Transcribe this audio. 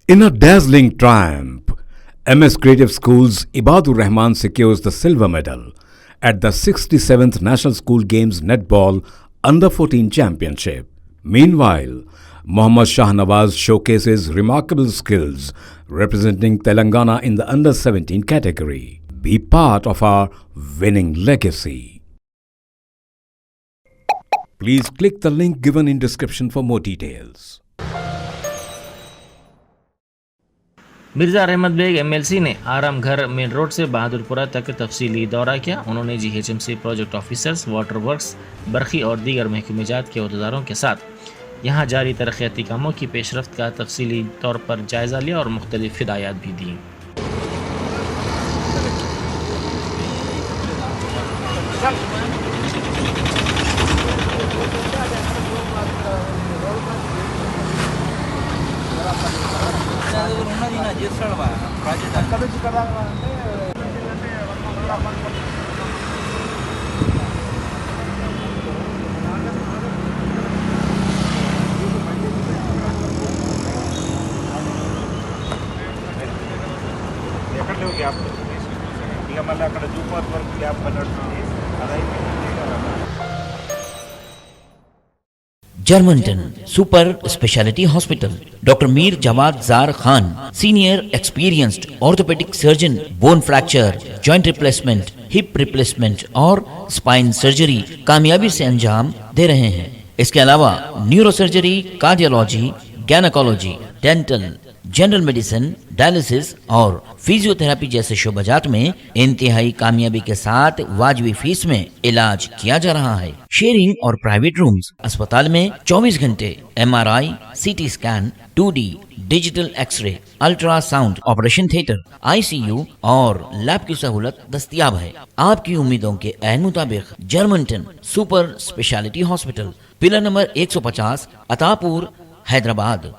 In a dazzling triumph, MS Creative School's Ibadur Rahman secures the silver medal at the 67th National School Games Netball Under 14 Championship. Meanwhile, Mohammad Shah Nawaz showcases remarkable skills representing Telangana in the Under 17 category. Be part of our winning legacy. Please click the link given in description for more details. Mirza Ahmed Baig MLC ने आराम घर main road से बहादुरपुरा तक तफसीली दौरा किया। उन्होंने GHMC project officers, water works, बरखी और दीगर महकमेजात के अहदेदारों के साथ यहाँ जारी तरक्याती कामों की पेशरफ्त का तफसीली तौर पर जायज़ा लिया और मुख्तलिफ हिदायत भी दी। Germanten super speciality hospital, doctor Mir Jawad Zar Khan, senior experienced orthopaedic surgeon, bone fracture, joint replacement, hip replacement और स्पाइन सर्जरी कामयाबी से अंजाम दे रहे हैं। इसके अलावा neuro surgery, cardiology, gynaecology, dental, general medicine, dialysis और फिजियोथेरेपी जैसे शोबाजात में इंतहाई कामयाबी के साथ वाजबी फीस में इलाज किया जा रहा है। शेयरिंग और प्राइवेट रूम्स, अस्पताल में 24 घंटे MRI, CT scan, 2D digital x-ray, ultrasound, operation theatre, ICU और लैब की सहूलत दस्तयाब है। आपकी उम्मीदों के ऐन मुताबिक Germanten super speciality hospital, pillar number 150, Attapur, Hyderabad.